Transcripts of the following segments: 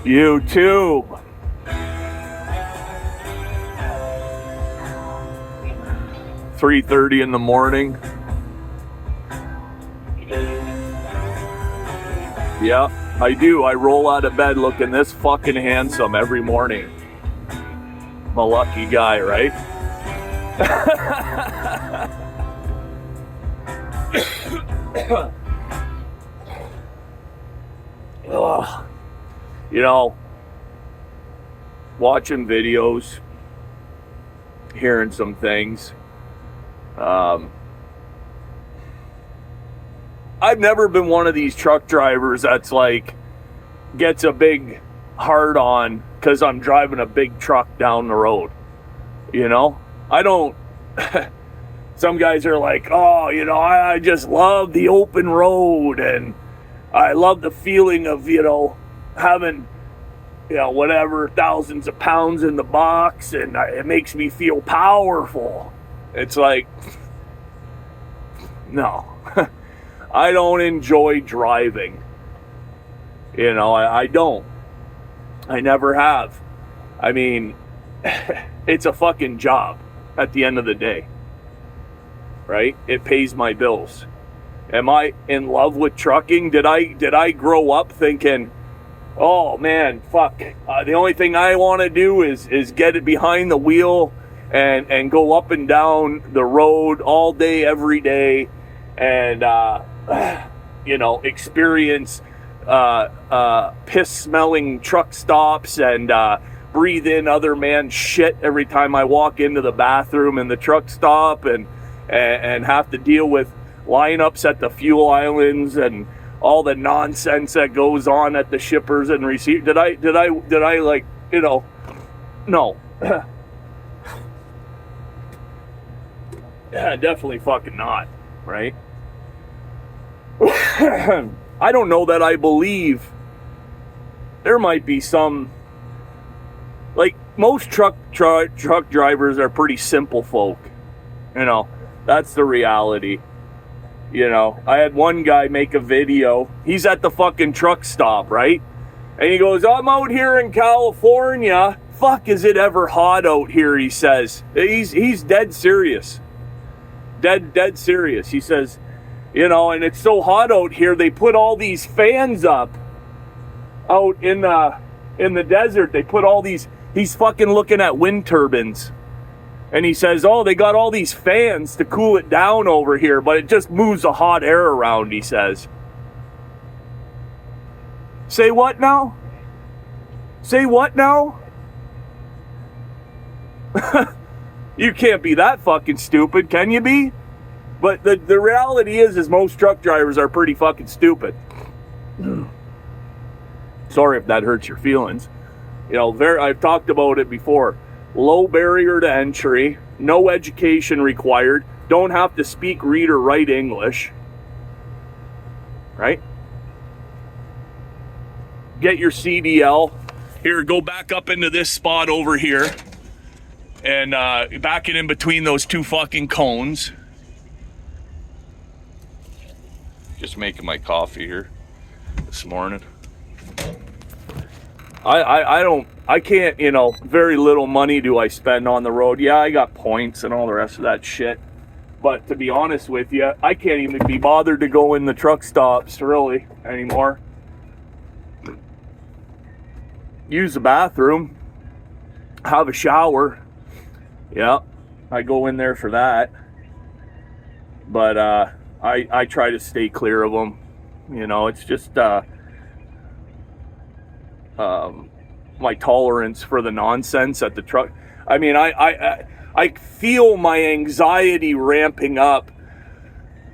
YouTube. $3:30 in the morning. Yeah, I do. I roll out of bed looking this fucking handsome every morning. I'm a lucky guy, right? You know, watching videos, hearing some things. I've never been one of these truck drivers that's like gets a big hard on because I'm driving a big truck down the road. You know, I don't. Some guys are like, oh, you know, I just love the open road and I love the feeling of, you know, having, you know, whatever, thousands of pounds in the box and it makes me feel powerful. It's like, no, I don't enjoy driving. You know, I don't. I never have. I mean, it's a fucking job at the end of the day. Right? It pays my bills. Am I in love with trucking? Did I grow up thinking, oh man, fuck, the only thing I want to do is get it behind the wheel and go up and down the road all day, every day, and you know, experience piss-smelling truck stops and breathe in other man's shit every time I walk into the bathroom in the truck stop and have to deal with lineups at the fuel islands and all the nonsense that goes on at the shippers and receive. Did I like, you know, no. Yeah, definitely fucking not, right? I don't know that I believe there might be some, like, most truck drivers are pretty simple folk, you know. That's the reality. You know, I had one guy make a video. He's at the fucking truck stop, right? And he goes, I'm out here in California. Fuck, is it ever hot out here, he says. He's dead serious. Dead serious. He says, you know, and it's so hot out here, they put all these fans up out in the desert. They put all these, he's fucking looking at wind turbines. And he says, oh, they got all these fans to cool it down over here, but it just moves the hot air around, he says. Say what now? Say what now? You can't be that fucking stupid, can you be? But the reality is most truck drivers are pretty fucking stupid. Sorry if that hurts your feelings. You know, I've talked about it before. Low barrier to entry, no education required, don't have to speak, read, or write English, right? Get your CDL. Here, go back up into this spot over here and back it in between those two fucking cones. Just making my coffee here this morning. I can't, you know, very little money do I spend on the road. Yeah, I got points and all the rest of that shit. But to be honest with you, I can't even be bothered to go in the truck stops really anymore. Use the bathroom, have a shower. Yeah, I go in there for that. But I try to stay clear of them. You know, it's just my tolerance for the nonsense at the truck. I mean, I feel my anxiety ramping up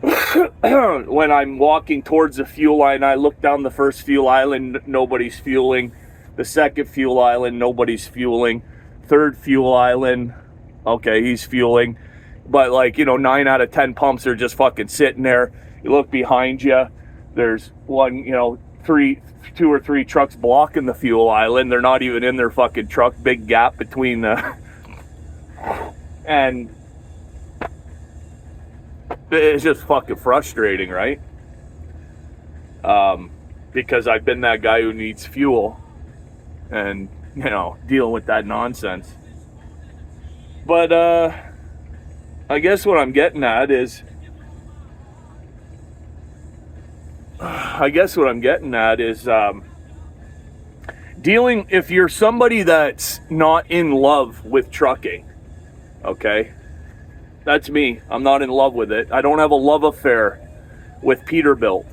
when I'm walking towards the fuel line. I look down the first fuel island, nobody's fueling. The second fuel island, nobody's fueling. Third fuel island, okay, he's fueling. But like, you know, 9 out of 10 pumps are just fucking sitting there. You look behind you, there's one, you know, 2 or 3 trucks blocking the fuel island. They're not even in their fucking truck. Big gap between the and it's just fucking frustrating, right? Because I've been that guy who needs fuel and, you know, dealing with that nonsense. But I guess what I'm getting at is, dealing, if you're somebody that's not in love with trucking, okay, that's me. I'm not in love with it. I don't have a love affair with Peterbilt,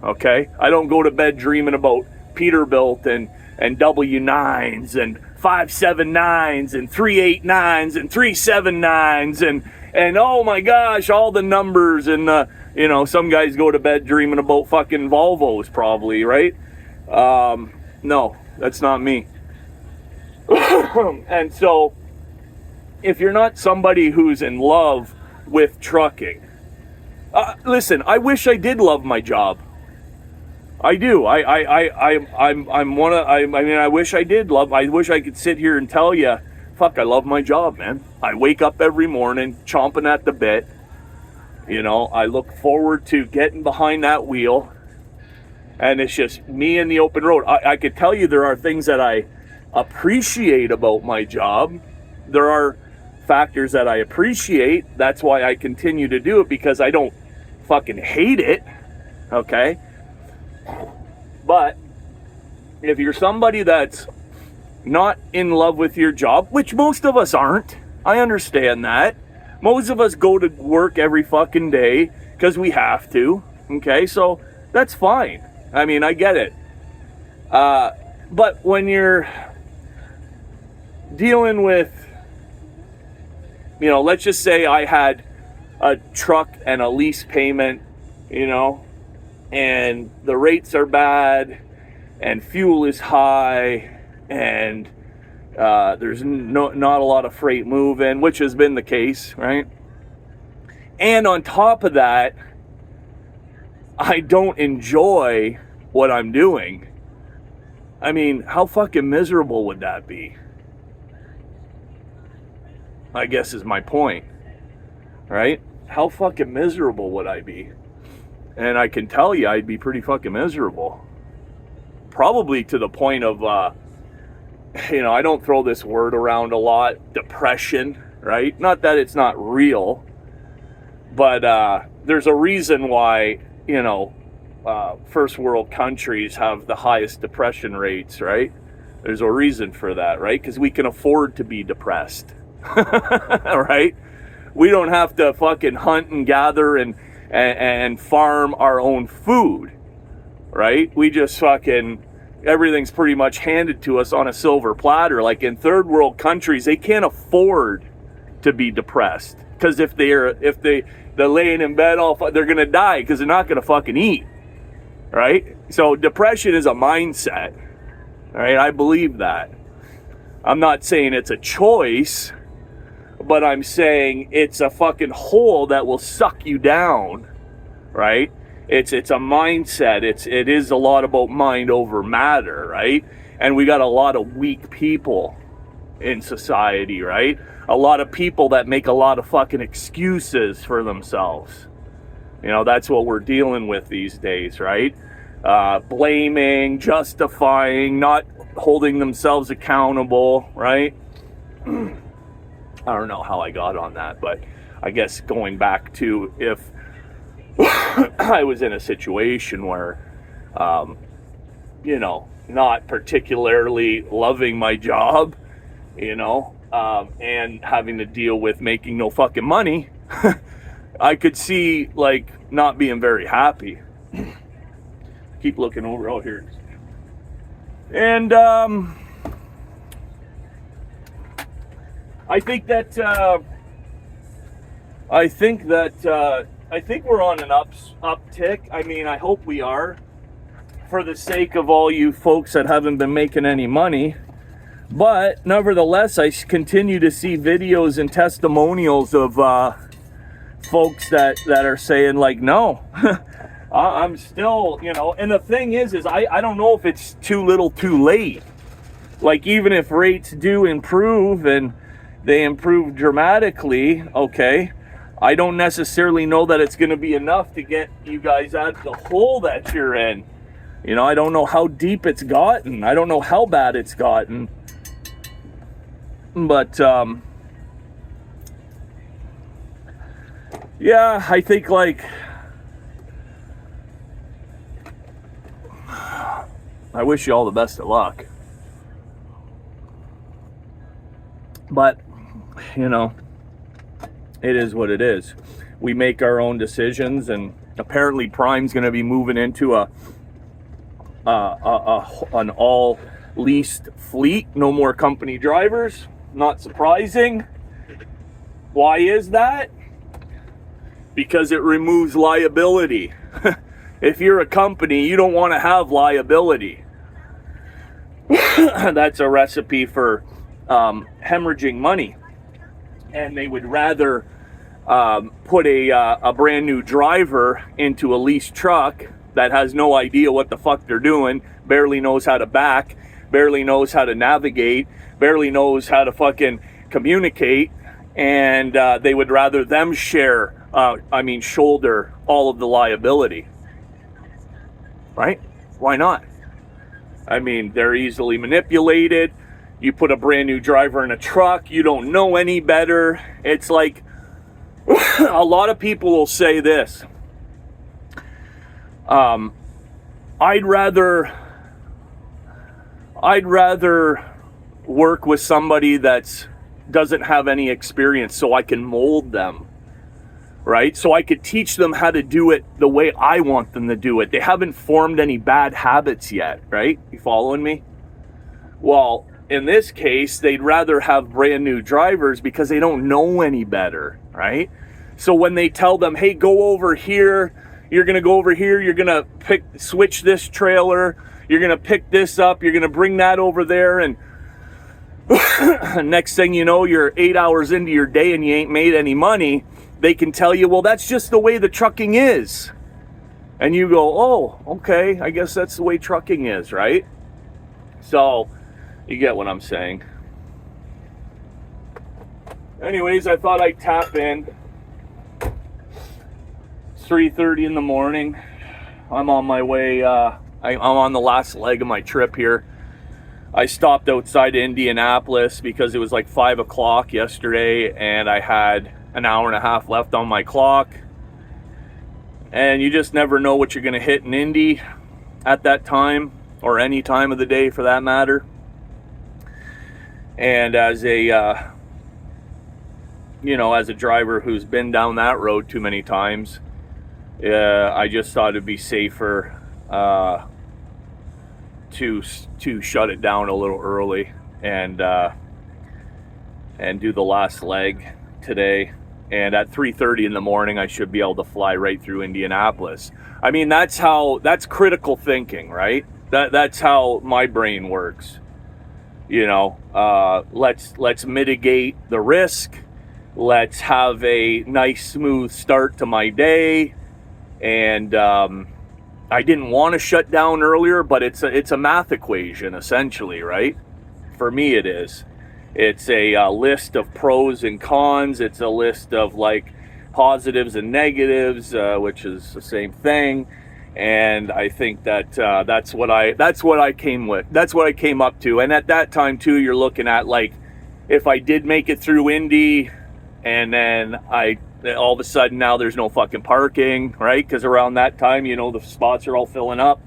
okay? I don't go to bed dreaming about Peterbilt and W9s and 579s and 389s and 379s and oh my gosh, all the numbers, and you know, some guys go to bed dreaming about fucking Volvos probably, right? No, that's not me. And so if you're not somebody who's in love with trucking, listen, I wish I did love my job. I do. I wish I did love. I wish I could sit here and tell you, fuck, I love my job, man. I wake up every morning chomping at the bit. You know, I look forward to getting behind that wheel, and it's just me in the open road. I could tell you there are things that I appreciate about my job. There are factors that I appreciate. That's why I continue to do it, because I don't fucking hate it, okay? But if you're somebody that's not in love with your job, which most of us aren't, I understand that. Most of us go to work every fucking day because we have to, okay? So that's fine. I mean, I get it. But when you're dealing with, you know, let's just say I had a truck and a lease payment, you know, and the rates are bad and fuel is high and there's not a lot of freight moving, which has been the case, right? And on top of that, I don't enjoy what I'm doing. I mean, how fucking miserable would that be? I guess is my point, right? How fucking miserable would I be? And I can tell you I'd be pretty fucking miserable. Probably to the point of, you know, I don't throw this word around a lot, depression, right? Not that it's not real, but there's a reason why, you know, first world countries have the highest depression rates, right? There's a reason for that, right? Because we can afford to be depressed, right? We don't have to fucking hunt and gather and farm our own food, right? We just fucking, everything's pretty much handed to us on a silver platter. Like in third world countries, they can't afford to be depressed, because if they're laying in bed they're gonna die because they're not gonna fucking eat, right? So depression is a mindset, right? I believe that. I'm not saying it's a choice, but I'm saying it's a fucking hole that will suck you down, right? It's a mindset. It is a lot about mind over matter, right? And we got a lot of weak people in society, right? A lot of people that make a lot of fucking excuses for themselves. You know, that's what we're dealing with these days, right? Blaming, justifying, not holding themselves accountable, right? I don't know how I got on that, but I guess going back to if I was in a situation where, you know, not particularly loving my job, you know, and having to deal with making no fucking money, I could see, like, not being very happy. Keep looking over out here. And, I think we're on an uptick. I mean, I hope we are, for the sake of all you folks that haven't been making any money. But nevertheless, I continue to see videos and testimonials of folks that are saying, like, no, I'm still, you know. And the thing is I don't know if it's too little too late. Like, even if rates do improve and they improve dramatically, okay, I don't necessarily know that it's going to be enough to get you guys out of the hole that you're in. You know, I don't know how deep it's gotten. I don't know how bad it's gotten. But, yeah, I think, like, I wish you all the best of luck. But, you know, it is what it is. We make our own decisions, and apparently Prime's going to be moving into an all leased fleet. No more company drivers. Not surprising. Why is that? Because it removes liability. If you're a company, you don't want to have liability. That's a recipe for hemorrhaging money. And they would rather put a brand new driver into a leased truck that has no idea what the fuck they're doing, barely knows how to back, barely knows how to navigate, barely knows how to fucking communicate, and they would rather them shoulder all of the liability. Right? Why not? I mean, they're easily manipulated. You put a brand new driver in a truck, you don't know any better. It's like, a lot of people will say this. I'd rather work with somebody that doesn't have any experience so I can mold them, right? So I could teach them how to do it the way I want them to do it. They haven't formed any bad habits yet, right? You following me? Well, in this case, they'd rather have brand new drivers because they don't know any better, right? So when they tell them, hey, go over here, you're going to go over here, you're going to switch this trailer, you're going to pick this up, you're going to bring that over there, and next thing you know, you're 8 hours into your day and you ain't made any money. They can tell you, well, that's just the way the trucking is. And you go, oh, okay, I guess that's the way trucking is, right? So, you get what I'm saying. Anyways, I thought I'd tap in. It's 3:30 in the morning. I'm on my way, I'm on the last leg of my trip here. I stopped outside Indianapolis because it was like 5 o'clock yesterday and I had an hour and a half left on my clock. And you just never know what you're going to hit in Indy at that time, or any time of the day for that matter. And as a driver who's been down that road too many times, I just thought it'd be safer to shut it down a little early and do the last leg today. And at 3:30 in the morning, I should be able to fly right through Indianapolis. I mean, that's critical thinking, right? That's how my brain works. You know, let's mitigate the risk. Let's have a nice, smooth start to my day. And I didn't want to shut down earlier, but it's a math equation, essentially, right? For me, it is. It's a list of pros and cons. It's a list of like positives and negatives, which is the same thing. And I think that that's what I came with. That's what I came up to. And at that time too, you're looking at like, if I did make it through Indy, and then all of a sudden now there's no fucking parking, right? Because around that time, you know, the spots are all filling up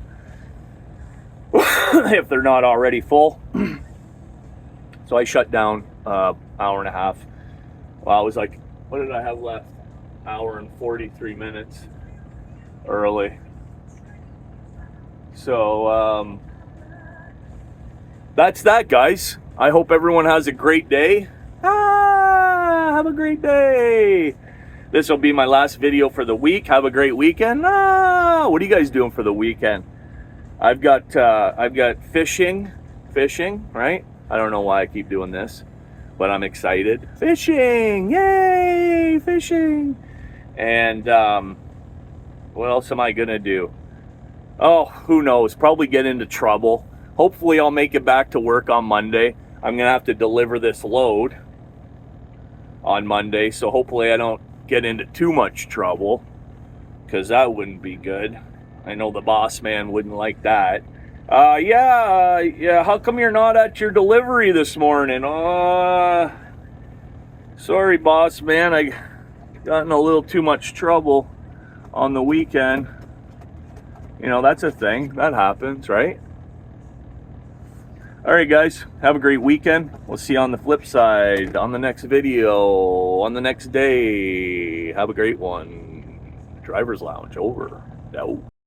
if they're not already full. So I shut down hour and a half. Well, I was like, what did I have left? Hour and 43 minutes early. So that's that, guys. I hope everyone has a great day. Have a great day. This will be my last video for the week. Have a great weekend. What are you guys doing for the weekend? I've got fishing, right? I don't know why I keep doing this, but I'm excited. Fishing, yay, fishing. And what else am I gonna do? Oh, who knows? Probably get into trouble. Hopefully I'll make it back to work on Monday. I'm gonna have to deliver this load on Monday, so hopefully I don't get into too much trouble, because that wouldn't be good. I know the boss man wouldn't like that. Yeah, how come you're not at your delivery this morning? Sorry, boss man, I got in a little too much trouble on the weekend. You know, that's a thing. That happens, right? All right, guys, have a great weekend. We'll see you on the flip side, on the next video, on the next day. Have a great one. Driver's Lounge over. Out.